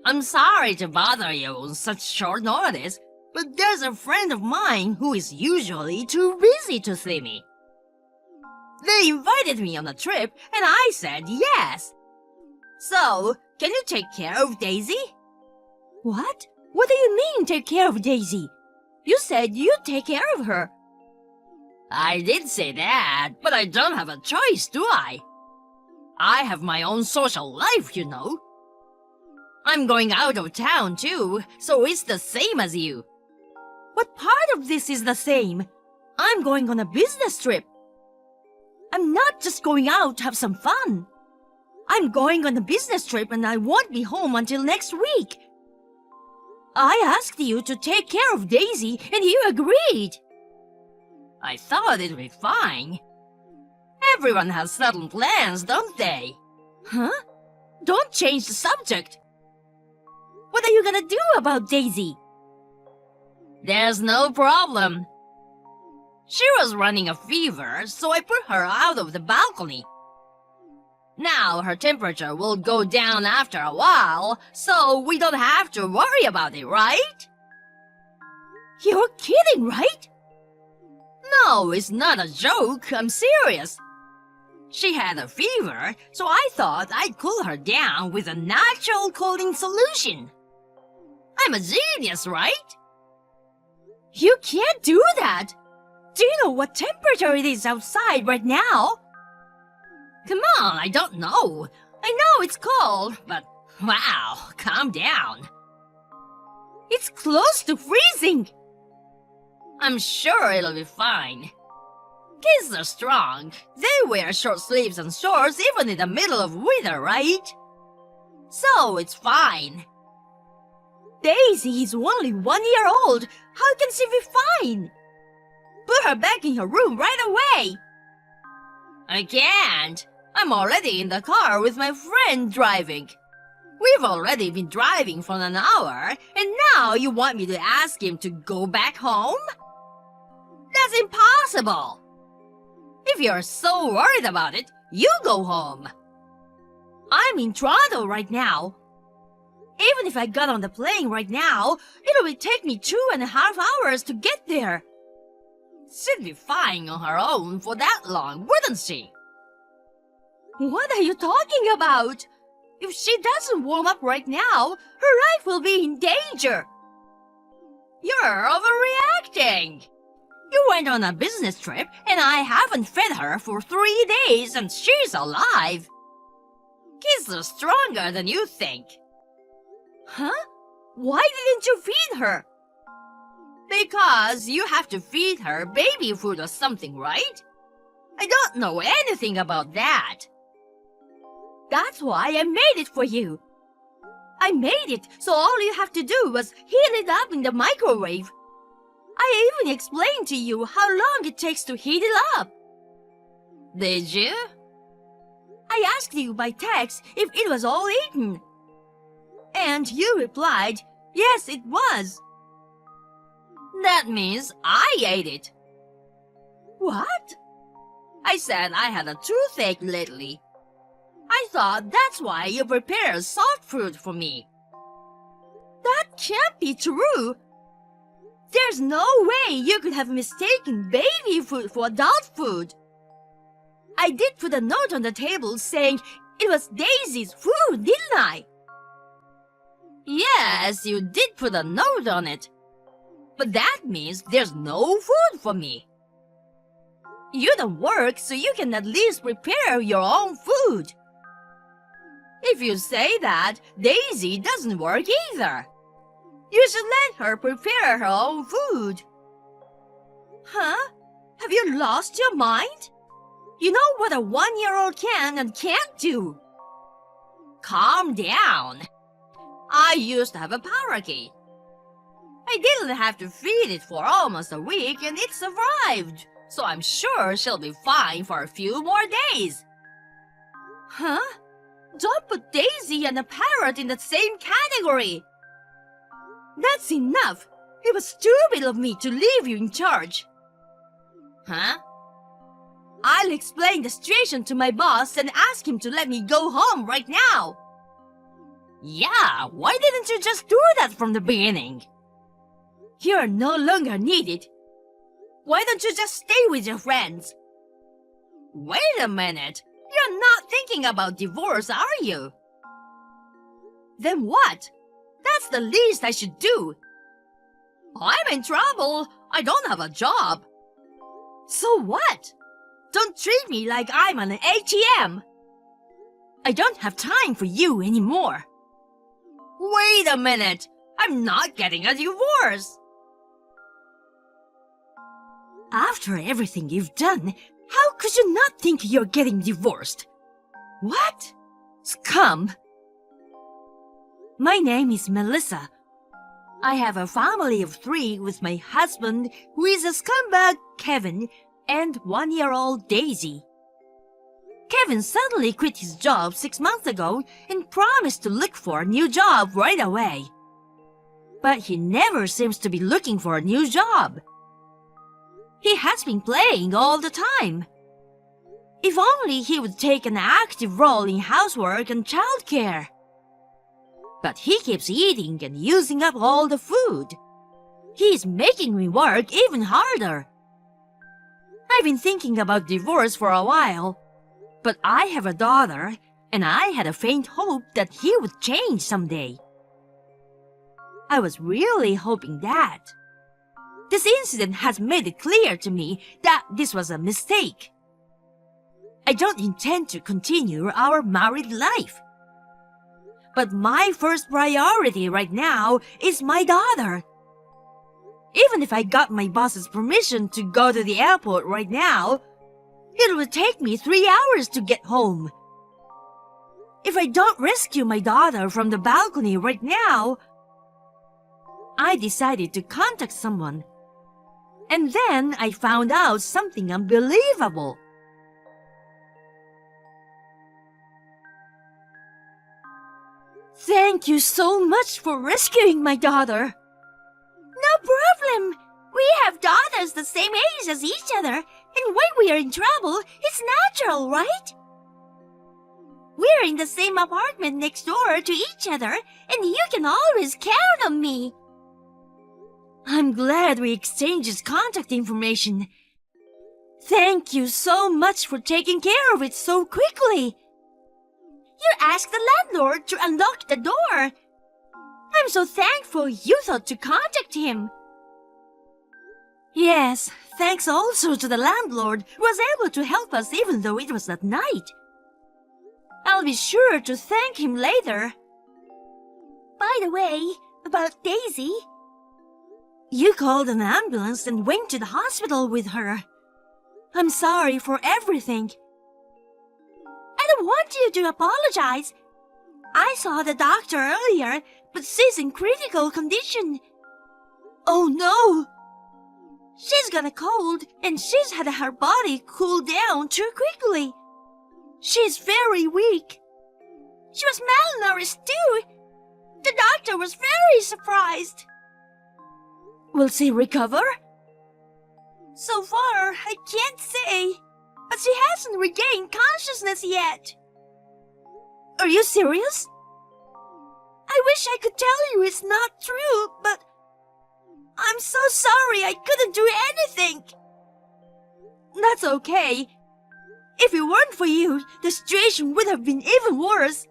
I'm sorry to bother you on such short notice, but there's a friend of mine who is usually too busy to see me. They invited me on a trip, and I said yes. So, can you take care of Daisy? What? What do you mean, take care of Daisy? You said you'd take care of her. I did say that, but I don't have a choice, do I? I have my own social life, you know. I'm going out of town too, so it's the same as you. What part of this is the same? I'm going on a business trip. I'm not just going out to have some fun. I'm going on a business trip and I won't be home until next week. I asked you to take care of Daisy and you agreed. I thought it'd be fine. Everyone has certain plans, don't they? Huh? Don't change the subject. What are you gonna do about Daisy? There's no problem. She was running a fever, so I put her out of the balcony. Now her temperature will go down after a while, so we don't have to worry about it, right? You're kidding, right? No, it's not a joke. I'm serious. She had a fever, so I thought I'd cool her down with a natural cooling solution. I'm a genius, right? You can't do that. Do you know what temperature it is outside right now? Come on, I don't know. I know it's cold, but wow, calm down. It's close to freezing. I'm sure it'll be fine. Kids are strong. They wear short sleeves and shorts even in the middle of winter, right? So it's fine. Daisy is only 1 year old. How can she be fine? Put her back in her room right away. I can't. I'm already in the car with my friend driving. We've already been driving for an hour, and now you want me to ask him to go back home? That's impossible. If you're so worried about it, you go home. I'm in Toronto right now. Even if I got on the plane right now, it would take me 2.5 hours to get there. She'd be fine on her own for that long, wouldn't she? What are you talking about? If she doesn't warm up right now, her life will be in danger. You're overreacting. You went on a business trip and I haven't fed her for 3 days and she's alive. Kids are stronger than you think. Huh? Why didn't you feed her? Because you have to feed her baby food or something, right? I don't know anything about that. That's why I made it for you. I made it so all you have to do was heat it up in the microwave. I even explained to you how long it takes to heat it up. Did you? I asked you by text if it was all eaten. And you replied, yes, it was. That means I ate it. What? I said I had a toothache lately. I thought that's why you prepared soft fruit for me. That can't be true. There's no way you could have mistaken baby food for adult food. I did put a note on the table saying it was Daisy's food, didn't I? Yes, you did put a note on it. But that means there's no food for me. You don't work, so you can at least prepare your own food. If you say that, Daisy doesn't work either. You should let her prepare her own food. Huh? Have you lost your mind? You know what a 1-year-old can and can't do. Calm down. I used to have a parakeet. I didn't have to feed it for almost a week and it survived, so I'm sure she'll be fine for a few more days. Huh? Don't put Daisy and a parrot in the same category. That's enough. It was stupid of me to leave you in charge. Huh? I'll explain the situation to my boss and ask him to let me go home right now. Yeah, why didn't you just do that from the beginning? You're no longer needed. Why don't you just stay with your friends? Wait a minute. You're not thinking about divorce, are you? Then what? That's the least I should do. I'm in trouble. I don't have a job. So what? Don't treat me like I'm an ATM. I don't have time for you anymore. Wait a minute. I'm not getting a divorce. After everything you've done, how could you not think you're getting divorced? What? Scum. My name is Melissa. I have a family of 3 with my husband, who is a scumbag, Kevin, and 1-year-old Daisy. Kevin suddenly quit his job 6 months ago and promised to look for a new job right away. But he never seems to be looking for a new job. He has been playing all the time. If only he would take an active role in housework and childcare. But he keeps eating and using up all the food. He is making me work even harder. I've been thinking about divorce for a while, but I have a daughter, and I had a faint hope that he would change someday. I was really hoping that. This incident has made it clear to me that this was a mistake. I don't intend to continue our married life. But my first priority right now is my daughter. Even if I got my boss's permission to go to the airport right now, it would take me 3 hours to get home. If I don't rescue my daughter from the balcony right now, I decided to contact someone. And then I found out something unbelievable. Thank you so much for rescuing my daughter. No problem. We have daughters the same age as each other, and when we are in trouble, it's natural, right? We're in the same apartment next door to each other, and you can always count on me. I'm glad we exchanged contact information. Thank you so much for taking care of it so quickly. You asked the landlord to unlock the door. I'm so thankful you thought to contact him. Yes, thanks also to the landlord who was able to help us even though it was at night. I'll be sure to thank him later. By the way, about Daisy. You called an ambulance and went to the hospital with her. I'm sorry for everything. I don't want you to apologize. I saw the doctor earlier, but she's in critical condition. Oh no! She's got a cold and she's had her body cool down too quickly. She's very weak. She was malnourished too. The doctor was very surprised. Will she recover? So far, I can't say, but she hasn't regained consciousness yet. Are you serious? I wish I could tell you it's not true, but I'm so sorry I couldn't do anything. That's okay. If it weren't for you, the situation would have been even worse.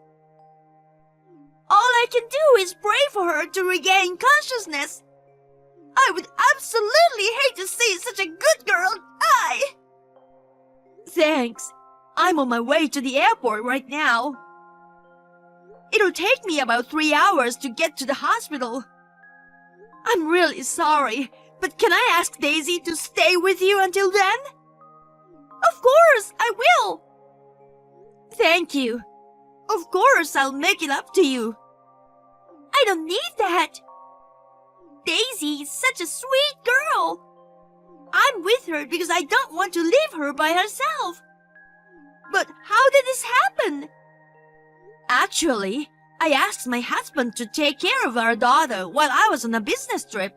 All I can do is pray for her to regain consciousness. I would absolutely hate to see such a good girl die. Thanks. I'm on my way to the airport right now. It'll take me about 3 hours to get to the hospital. I'm really sorry, but can I ask Daisy to stay with you until then? Of course, I will. Thank you. Of course, I'll make it up to you. I don't need that. Daisy is such a sweet girl. I'm with her because I don't want to leave her by herself. But how did this happen? Actually, I asked my husband to take care of our daughter while I was on a business trip.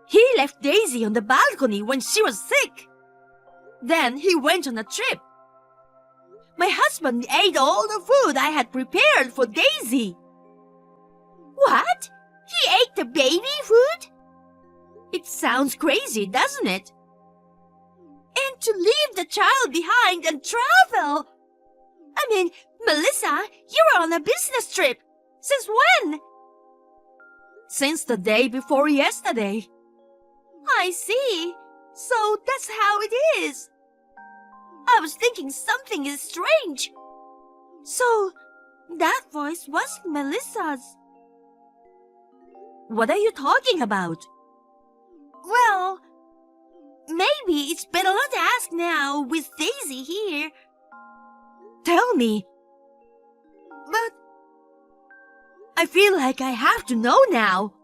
He left Daisy on the balcony when she was sick. Then he went on a trip. My husband ate all the food I had prepared for Daisy. eat the baby food? It sounds crazy, doesn't it? And to leave the child behind and travel. I mean, Melissa, you were on a business trip. Since when? Since the day before yesterday. I see. So that's how it is. I was thinking something is strange. So, that voice wasn't Melissa's. What are you talking about? Well, maybe it's better not to ask now with Daisy here. Tell me. But I feel like I have to know now.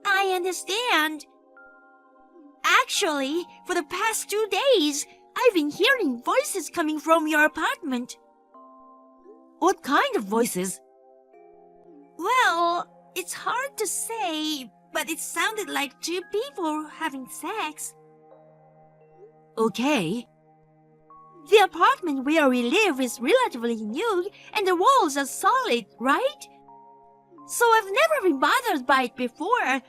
I understand. Actually, for the past 2 days, I've been hearing voices coming from your apartment. What kind of voices? Well, it's hard to say, but it sounded like 2 people having sex. Okay. The apartment where we live is relatively new and the walls are solid, right? So I've never been bothered by it before.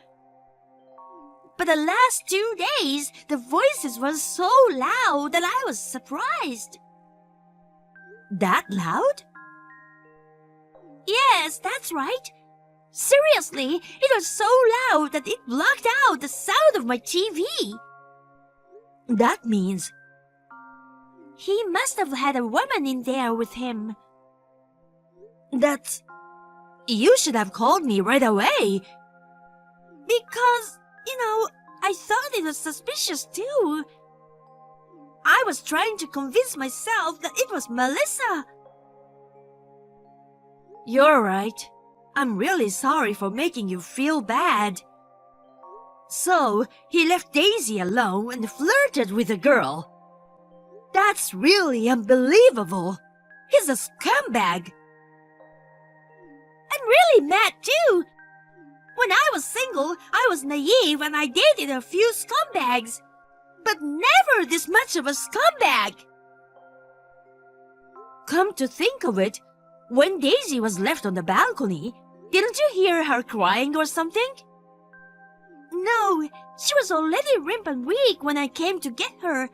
But the last 2 days, the voices were so loud that I was surprised. That loud? Yes, that's right. Seriously, it was so loud that it blocked out the sound of my TV. That means he must have had a woman in there with him. You should have called me right away. Because, I thought it was suspicious too. I was trying to convince myself that it was Melissa. You're right. I'm really sorry for making you feel bad. So, he left Daisy alone and flirted with a girl. That's really unbelievable. He's a scumbag. I'm really mad too. When I was single, I was naive and I dated a few scumbags. But never this much of a scumbag. Come to think of it, when Daisy was left on the balcony, didn't you hear her crying or something? No, she was already limp and weak when I came to get her.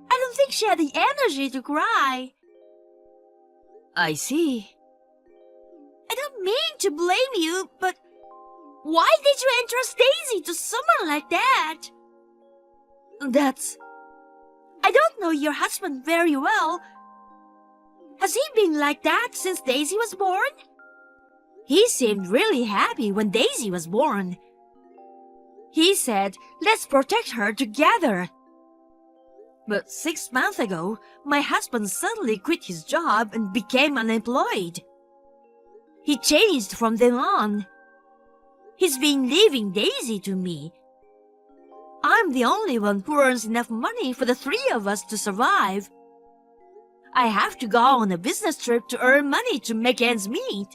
I don't think she had the energy to cry. I see. I don't mean to blame you, but why did you entrust Daisy to someone like that? I don't know your husband very well. Has he been like that since Daisy was born? He seemed really happy when Daisy was born. He said, let's protect her together. But 6 months ago, my husband suddenly quit his job and became unemployed. He changed from then on. He's been leaving Daisy to me. I'm the only one who earns enough money for the 3 of us to survive. I have to go on a business trip to earn money to make ends meet.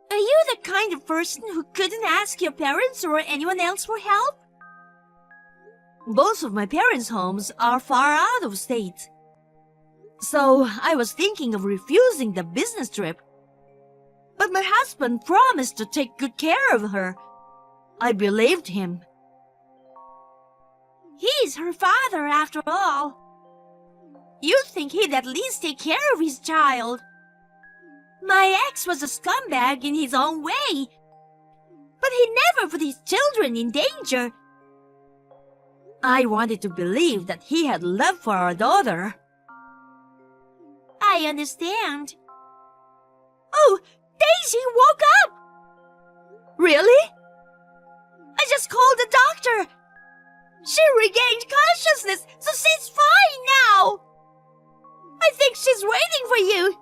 Are you the kind of person who couldn't ask your parents or anyone else for help? Both of my parents' homes are far out of state. So I was thinking of refusing the business trip. But my husband promised to take good care of her. I believed him. He's her father after all. You'd think he'd at least take care of his child. My ex was a scumbag in his own way. But he never put his children in danger. I wanted to believe that he had love for our daughter. I understand. Oh, Daisy woke up! Really? I just called the doctor. She regained consciousness, so she's fine now. I think she's waiting for you.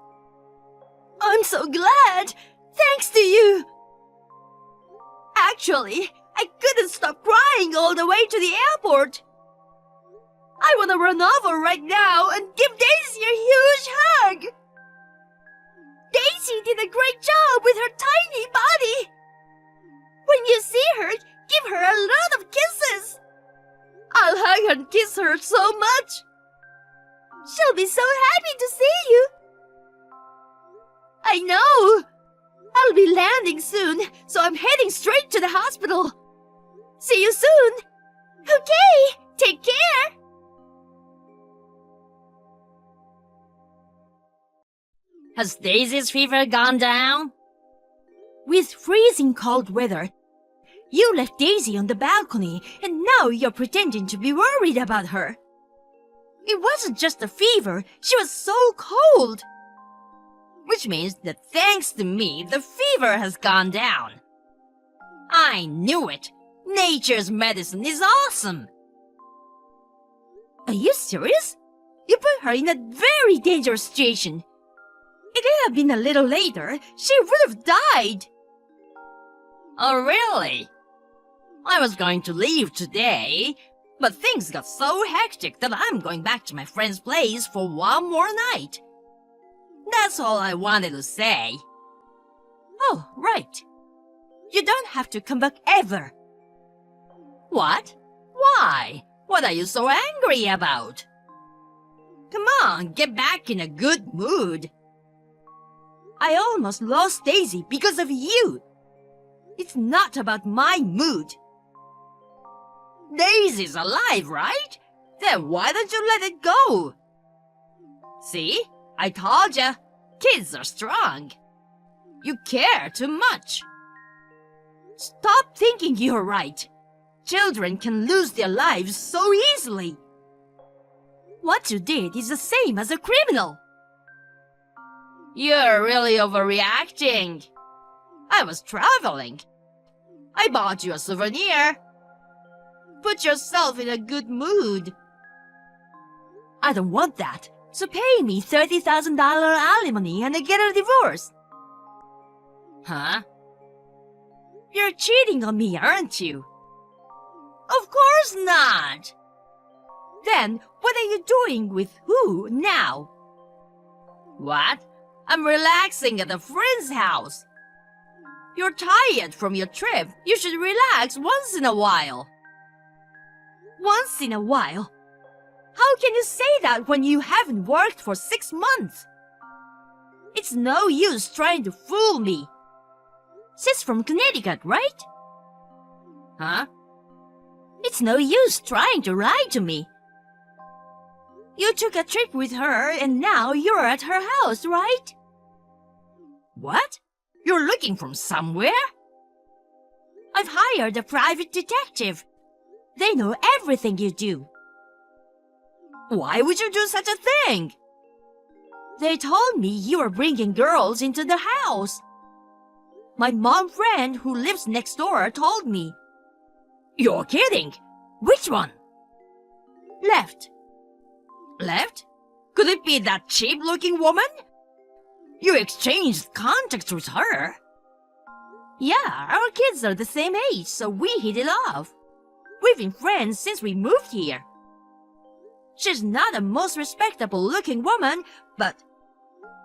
I'm so glad. Thanks to you. Actually, I couldn't stop crying all the way to the airport. I want to run over right now and give Daisy a huge hug. Daisy did a great job with her tiny body. When you see her, give her a lot of kisses. I'll hug and kiss her so much. She'll be so happy to see you. I know. I'll be landing soon, so I'm heading straight to the hospital. See you soon. Okay, take care. Has Daisy's fever gone down? With freezing cold weather, you left Daisy on the balcony and now you're pretending to be worried about her. It wasn't just a fever, she was so cold. Which means that thanks to me, the fever has gone down. I knew it. Nature's medicine is awesome. Are you serious? You put her in a very dangerous situation. If it had been a little later, she would have died. Oh, really? I was going to leave today, but things got so hectic that I'm going back to my friend's place for one more night. That's all I wanted to say. Oh, right. You don't have to come back ever. What? Why? What are you so angry about? Come on, get back in a good mood. I almost lost Daisy because of you. It's not about my mood. Daisy's alive, right? Then why don't you let it go? See? I told ya. Kids are strong. You care too much. Stop thinking you're right. Children can lose their lives so easily. What you did is the same as a criminal. You're really overreacting. I was traveling. I bought you a souvenir. Put yourself in a good mood. I don't want that, so pay me $30,000 alimony and I get a divorce. Huh? You're cheating on me, aren't you? Of course not. Then, what are you doing with who now? What? I'm relaxing at a friend's house. You're tired from your trip. You should relax once in a while. Once in a while? How can you say that when you haven't worked for 6 months? It's no use trying to fool me. She's from Connecticut, right? Huh? It's no use trying to lie to me. You took a trip with her and now you're at her house, right? What? You're looking from somewhere? I've hired a private detective. They know everything you do. Why would you do such a thing? They told me you were bringing girls into the house. My mom friend who lives next door told me. You're kidding. Which one? Left. Left? Could it be that cheap-looking woman? You exchanged contacts with her. Yeah, our kids are the same age, so we hit it off. We've been friends since we moved here. She's not the most respectable-looking woman, but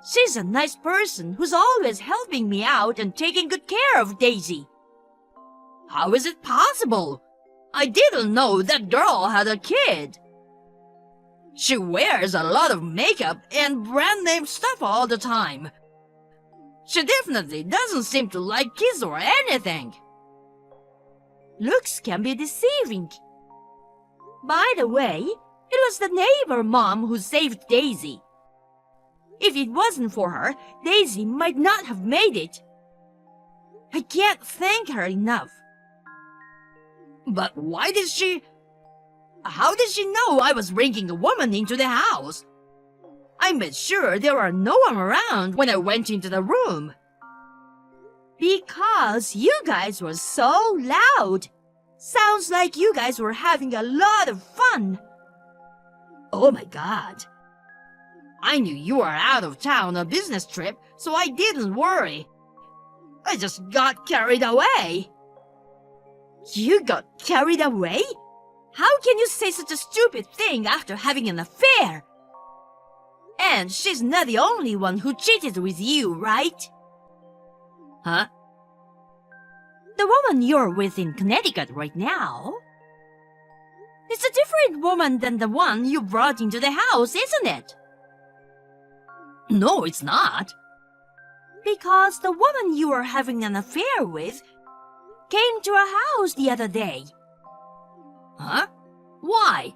she's a nice person who's always helping me out and taking good care of Daisy. How is it possible? I didn't know that girl had a kid. She wears a lot of makeup and brand-name stuff all the time. She definitely doesn't seem to like kids or anything. Looks can be deceiving. By the way, it was the neighbor mom who saved Daisy. If it wasn't for her, Daisy might not have made it. I can't thank her enough. But why did she... How did she know I was bringing a woman into the house? I made sure there were no one around when I went into the room. Because you guys were so loud. Sounds like you guys were having a lot of fun. Oh my God. I knew you were out of town on a business trip, so I didn't worry. I just got carried away. You got carried away? How can you say such a stupid thing after having an affair? And she's not the only one who cheated with you, right? Huh? The woman you're with in Connecticut right now? It's a different woman than the one you brought into the house, isn't it? No, it's not. Because the woman you were having an affair with came to our house the other day. Huh? Why?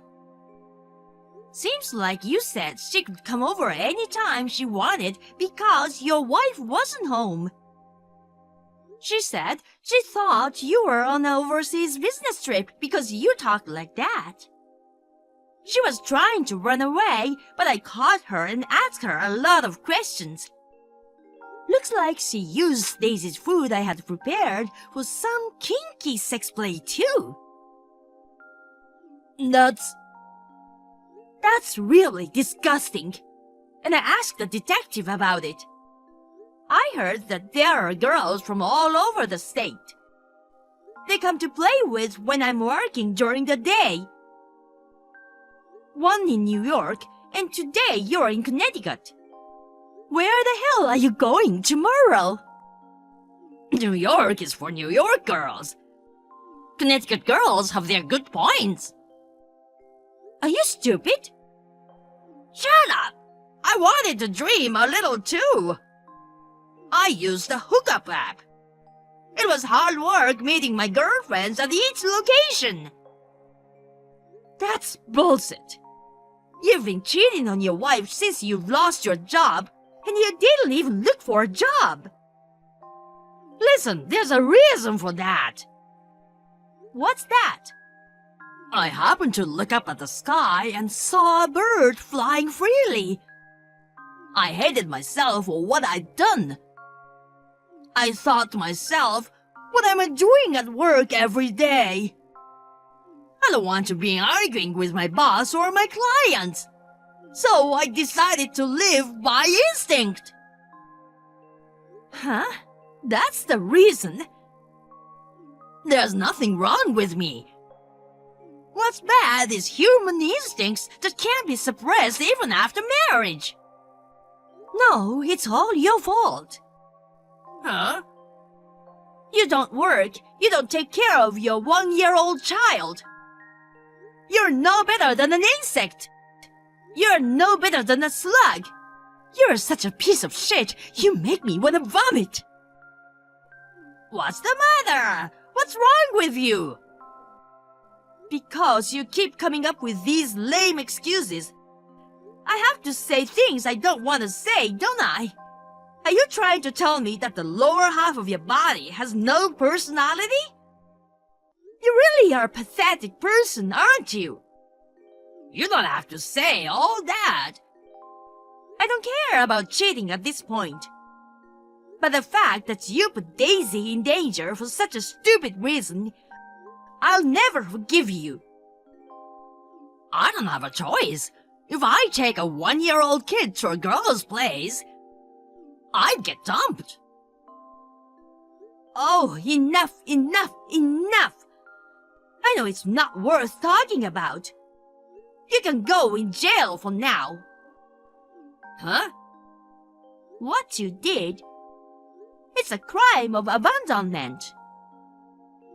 Seems like you said she could come over any time she wanted because your wife wasn't home. She said she thought you were on an overseas business trip because you talked like that. She was trying to run away, but I caught her and asked her a lot of questions. Looks like she used Daisy's food I had prepared for some kinky sex play too. That's really disgusting. And I asked the detective about it. I heard that there are girls from all over the state. They come to play with when I'm working during the day. One in New York, and today you're in Connecticut. Where the hell are you going tomorrow? New York is for New York girls. Connecticut girls have their good points. Are you stupid? Shut up! I wanted to dream a little too. I used the hookup app. It was hard work meeting my girlfriends at each location. That's bullshit. You've been cheating on your wife since you've lost your job, and you didn't even look for a job. Listen, there's a reason for that. What's that? I happened to look up at the sky and saw a bird flying freely. I hated myself for what I'd done. I thought to myself, what am I doing at work every day? I don't want to be arguing with my boss or my clients. So I decided to live by instinct. Huh? That's the reason? There's nothing wrong with me. What's bad is human instincts that can't be suppressed even after marriage. No, it's all your fault. Huh? You don't work, you don't take care of your 1-year-old child. You're no better than an insect. You're no better than a slug. You're such a piece of shit, you make me want to vomit. What's the matter? What's wrong with you? Because you keep coming up with these lame excuses. I have to say things I don't want to say, don't I? Are you trying to tell me that the lower half of your body has no personality? You really are a pathetic person, aren't you? You don't have to say all that. I don't care about cheating at this point. But the fact that you put Daisy in danger for such a stupid reason, I'll never forgive you. I don't have a choice. If I take a 1-year-old kid to a girl's place, I'd get dumped. Oh, enough, enough, enough. I know it's not worth talking about. You can go in jail for now. Huh? What you did? It's a crime of abandonment.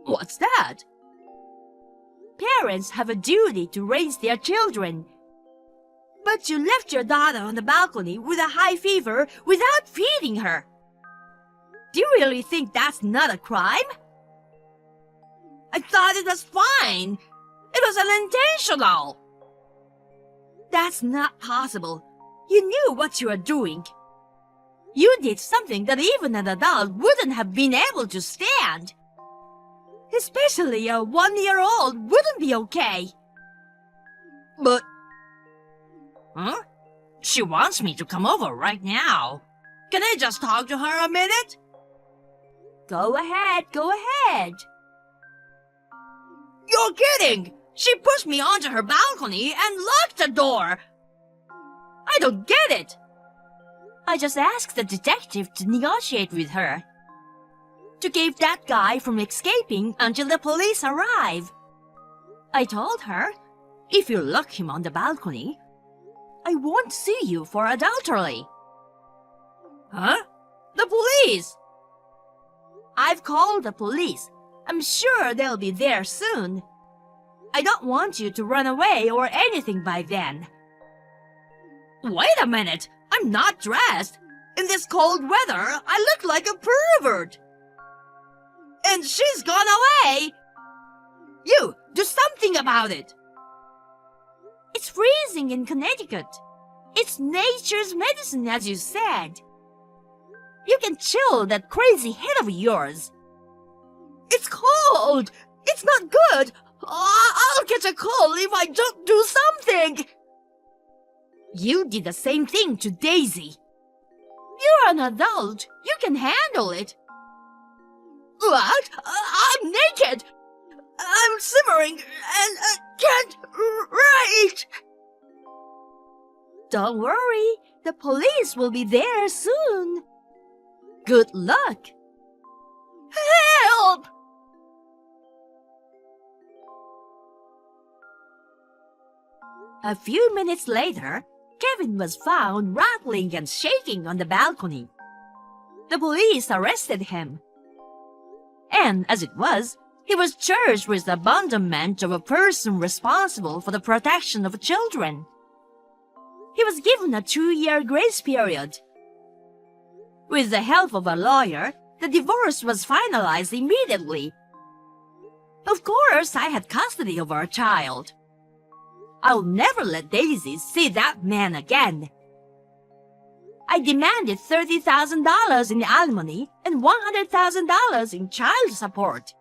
What's that? Parents have a duty to raise their children. But you left your daughter on the balcony with a high fever without feeding her. Do you really think that's not a crime? I thought it was fine. It was unintentional. That's not possible. You knew what you were doing. You did something that even an adult wouldn't have been able to stand. Especially a 1-year-old wouldn't be okay. But... Huh? She wants me to come over right now. Can I just talk to her a minute? Go ahead, go ahead. You're kidding! She pushed me onto her balcony and locked the door. I don't get it. I just asked the detective to negotiate with her, to keep that guy from escaping until the police arrive. I told her, if you lock him on the balcony, I won't sue you for adultery. Huh? The police! I've called the police. I'm sure they'll be there soon. I don't want you to run away or anything by then. Wait a minute! I'm not dressed! In this cold weather, I look like a pervert. And she's gone away. You, do something about it. It's freezing in Connecticut. It's nature's medicine, as you said. You can chill that crazy head of yours. It's cold. It's not good. I'll catch a cold if I don't do something. You did the same thing to Daisy. You're an adult. You can handle it. What? I'm naked. I'm simmering and can't write. Don't worry. The police will be there soon. Good luck. Help! A few minutes later, Kevin was found rattling and shaking on the balcony. The police arrested him. And as it was, he was charged with the abandonment of a person responsible for the protection of children. He was given a 2-year grace period. With the help of a lawyer, the divorce was finalized immediately. Of course, I had custody of our child. I'll never let Daisy see that man again. I demanded $30,000 in alimony and $100,000 in child support.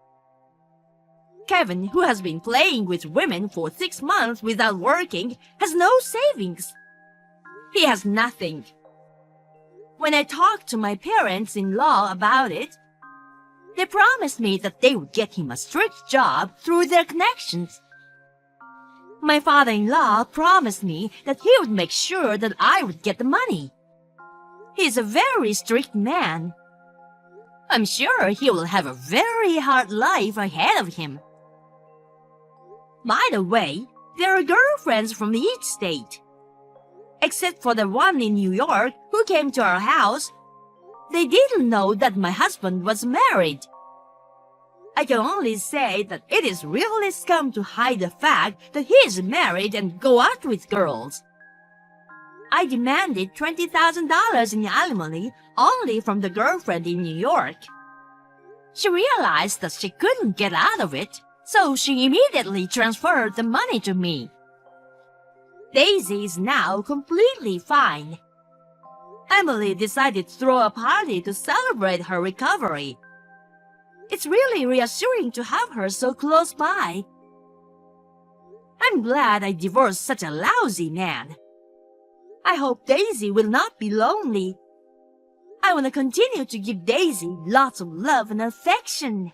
Kevin, who has been playing with women for 6 months without working, has no savings. He has nothing. When I talked to my parents-in-law about it, they promised me that they would get him a strict job through their connections. My father-in-law promised me that he would make sure that I would get the money. He is a very strict man. I'm sure he will have a very hard life ahead of him. By the way, there are girlfriends from each state. Except for the one in New York who came to our house, they didn't know that my husband was married. I can only say that it is really scum to hide the fact that he is married and go out with girls. I demanded $20,000 in alimony only from the girlfriend in New York. She realized that she couldn't get out of it, so she immediately transferred the money to me. Daisy is now completely fine. Emily decided to throw a party to celebrate her recovery. It's really reassuring to have her so close by. I'm glad I divorced such a lousy man. I hope Daisy will not be lonely. I want to continue to give Daisy lots of love and affection.